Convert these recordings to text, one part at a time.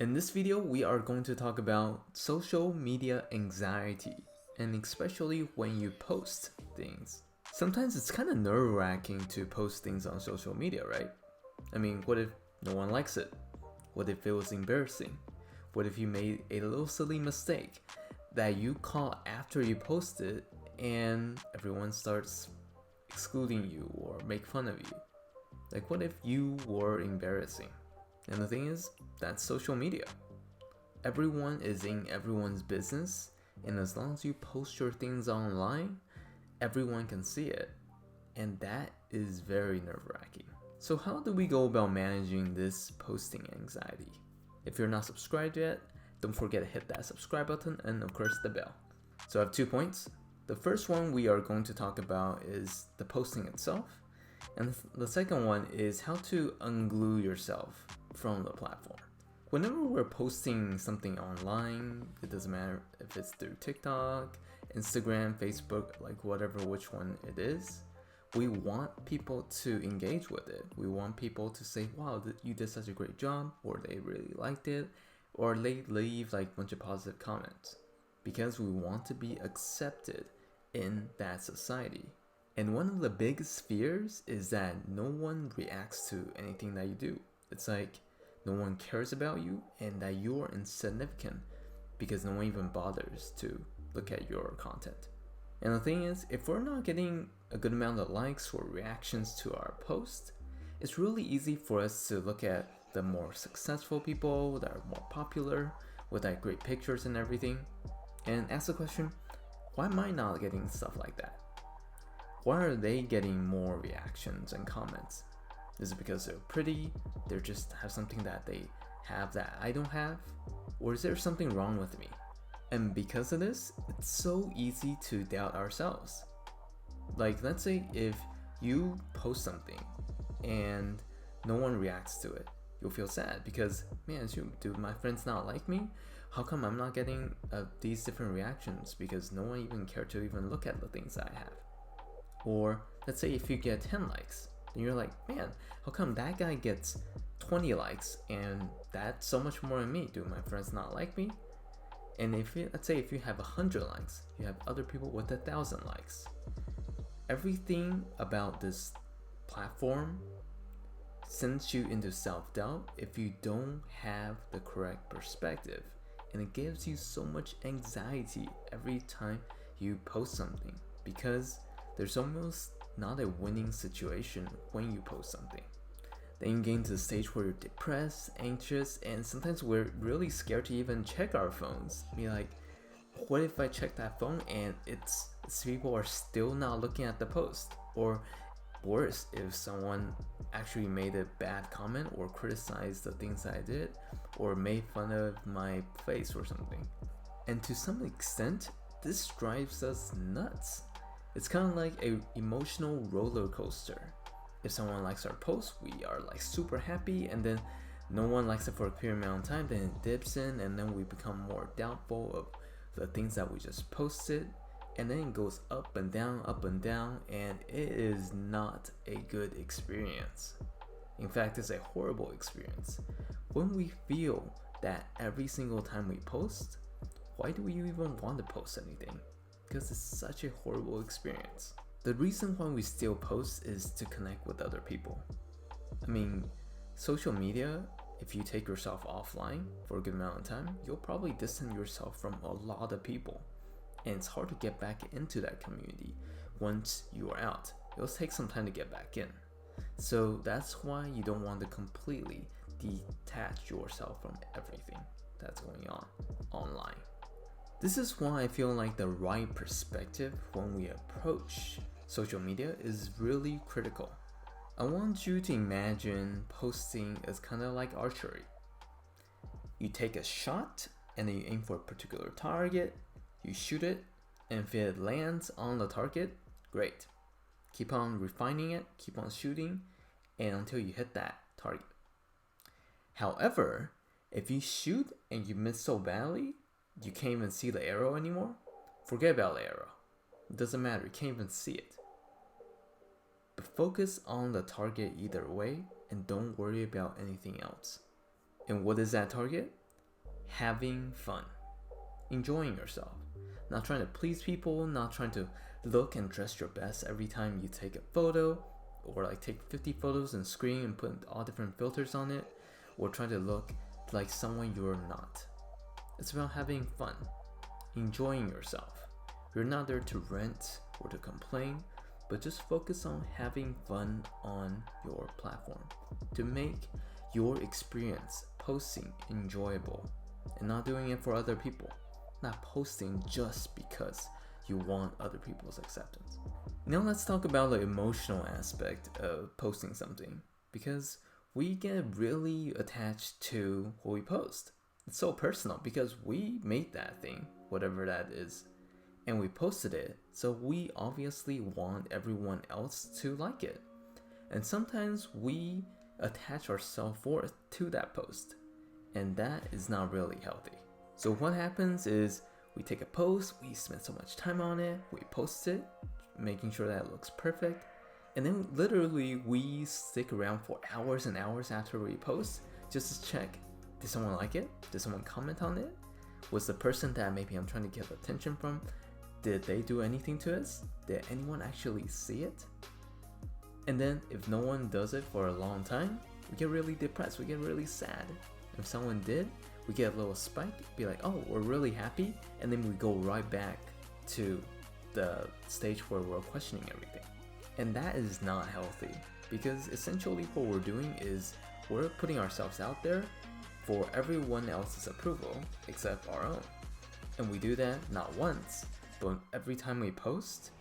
In this video, we are going to talk about social media anxiety, and especially when you post things. Sometimes it's kind of nerve-wracking to post things on social media, right? I mean, what if no one likes it? What if it was embarrassing? What if you made a little silly mistake that you caught after you posted and everyone starts excluding you or make fun of you? Like, what if you were embarrassing? And the thing is, that's social media. Everyone is in everyone's business, and as long as you post your things online, everyone can see it. And that is very nerve wracking. So, how do we go about managing this posting anxiety? If you're not subscribed yet, don't forget to hit that subscribe button and, of course, the bell. So, I have 2 points. The first one we are going to talk about is the posting itself, and the second one is how to unglue yourself from the platform. Whenever we're posting something online, it doesn't matter if it's through TikTok, Instagram, Facebook, like whatever which one it is, we want people to engage with it. We want people to say, wow, you did such a great job, or they really liked it, or they leave like a bunch of positive comments, because we want to be accepted in that society. And one of the biggest fears is that no one reacts to anything that you do. It's like no one cares about you and that you are insignificant because no one even bothers to look at your content. And the thing is, if we're not getting a good amount of likes or reactions to our post, it's really easy for us to look at the more successful people that are more popular with like great pictures and everything and ask the question, why am I not getting stuff like that? Why are they getting more reactions and comments? Is it because they're pretty? They just have something that they have that I don't have? Or is there something wrong with me? And because of this, it's so easy to doubt ourselves. Like, let's say if you post something and no one reacts to it, you'll feel sad because, man, do my friends not like me? How come I'm not getting these different reactions? Because no one even cared to even look at the things I have. Or let's say if you get 10 likes, then you're like, man, how come that guy gets 20 likes and that's so much more than me? Do my friends not like me? And let's say if you have 100 likes, you have other people with 1,000 likes. Everything about this platform sends you into self-doubt if you don't have the correct perspective. And it gives you so much anxiety every time you post something because there's almost not a winning situation when you post something. Then you get to the stage where you're depressed, anxious, and sometimes we're really scared to even check our phones. Be like, what if I check that phone and it's people are still not looking at the post? Or worse, if someone actually made a bad comment or criticized the things I did or made fun of my face or something. And to some extent, this drives us nuts. It's kind of like an emotional roller coaster. If someone likes our post, we are like super happy, and then no one likes it for a period amount of time, then it dips in, and then we become more doubtful of the things that we just posted, and then it goes up and down, and it is not a good experience. In fact, it's a horrible experience. When we feel that every single time we post, why do we even want to post anything? Because it's such a horrible experience. The reason why we still post is to connect with other people. I mean, social media, if you take yourself offline for a good amount of time, you'll probably distance yourself from a lot of people. And it's hard to get back into that community once you are out. It'll take some time to get back in. So that's why you don't want to completely detach yourself from everything that's going on online. This is why I feel like the right perspective when we approach social media is really critical. I want you to imagine posting as kind of like archery. You take a shot and then you aim for a particular target, you shoot it, and if it lands on the target, great. Keep on refining it, keep on shooting, and until you hit that target. However, if you shoot and you miss so badly, you can't even see the arrow anymore, forget about the arrow. It doesn't matter, you can't even see it. But focus on the target either way and don't worry about anything else. And what is that target? having fun, enjoying yourself, not trying to please people, not trying to look and dress your best every time you take a photo, or like take 50 photos and screen and put all different filters on it, or trying to look like someone you're not. It's about having fun, enjoying yourself. You're not there to rant or to complain, but just focus on having fun on your platform to make your experience posting enjoyable, and not doing it for other people, not posting just because you want other people's acceptance. Now let's talk about the emotional aspect of posting something, because we get really attached to what we post. It's so personal because we made that thing, whatever that is, and we posted it, so we obviously want everyone else to like it. And sometimes we attach our self-worth to that post, and that is not really healthy. So what happens is we take a post, we spend so much time on it, we post it, making sure that it looks perfect, and then literally we stick around for hours and hours after we post just to check, did someone like it? Did someone comment on it? Was the person that maybe I'm trying to get attention from, did they do anything to us? Did anyone actually see it? And then if no one does it for a long time, we get really depressed, we get really sad. If someone did, we get a little spike, be like, oh, we're really happy, and then we go right back to the stage where we're questioning everything. And that is not healthy, because essentially what we're doing is we're putting ourselves out there for everyone else's approval except our own. And we do that not once, but every time we post.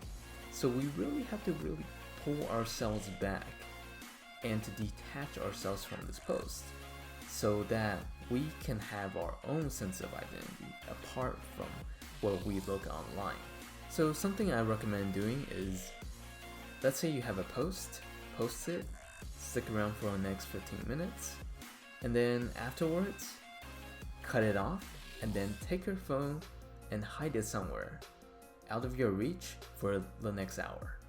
So we really have to really pull ourselves back and to detach ourselves from this post, so that we can have our own sense of identity apart from what we look online. So something I recommend doing is, let's say you have a post it, stick around for the next 15 minutes, and then afterwards, cut it off, and then take your phone and hide it somewhere out of your reach for the next hour.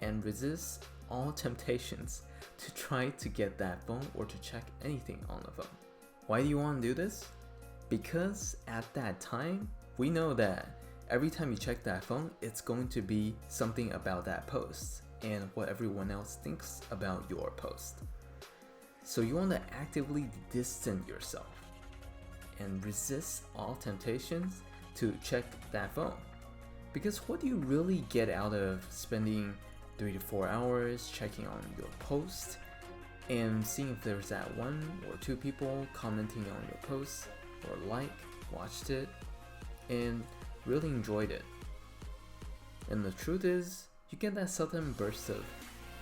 And resist all temptations to try to get that phone or to check anything on the phone. Why do you want to do this? Because at that time, we know that every time you check that phone, it's going to be something about that post and what everyone else thinks about your post. So you want to actively distance yourself and resist all temptations to check that phone. Because what do you really get out of spending 3 to 4 hours checking on your post and seeing if there's that 1 or 2 people commenting on your post, or watched it, and really enjoyed it? And the truth is, you get that sudden burst of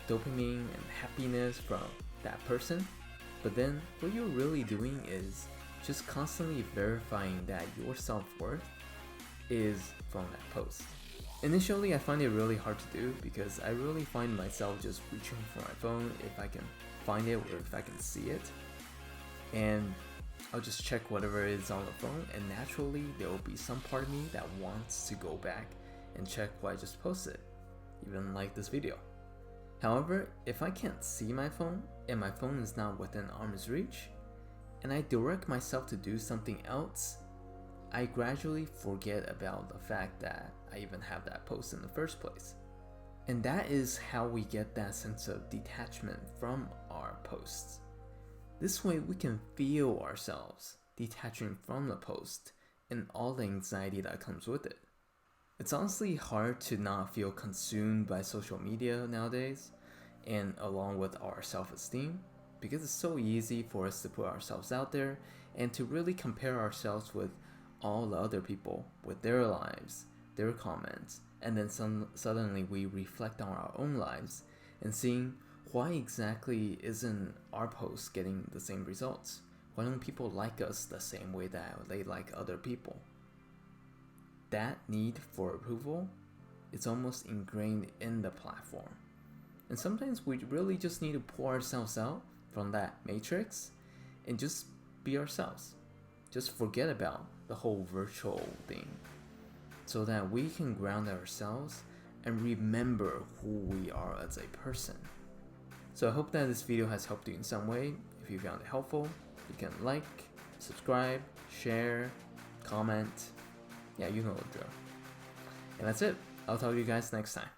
dopamine and happiness from that person, but then what you're really doing is just constantly verifying that your self-worth is from that post. Initially, I find it really hard to do because I really find myself just reaching for my phone if I can find it or if I can see it, and I'll just check whatever is on the phone, and naturally there will be some part of me that wants to go back and check what I just posted, even like this video. However, if I can't see my phone and my phone is not within arm's reach, and I direct myself to do something else, I gradually forget about the fact that I even have that post in the first place. And that is how we get that sense of detachment from our posts. This way we can feel ourselves detaching from the post and all the anxiety that comes with it. It's honestly hard to not feel consumed by social media nowadays, and along with our self-esteem, because it's so easy for us to put ourselves out there and to really compare ourselves with all the other people, with their lives, their comments, and then suddenly we reflect on our own lives and seeing, why exactly isn't our post getting the same results? Why don't people like us the same way that they like other people? That need for approval is almost ingrained in the platform. And sometimes we really just need to pull ourselves out from that matrix and just be ourselves. Just forget about the whole virtual thing, so that we can ground ourselves and remember who we are as a person. So I hope that this video has helped you in some way. If you found it helpful, you can like, subscribe, share, comment. Yeah, you know the drill. And that's it. I'll talk to you guys next time.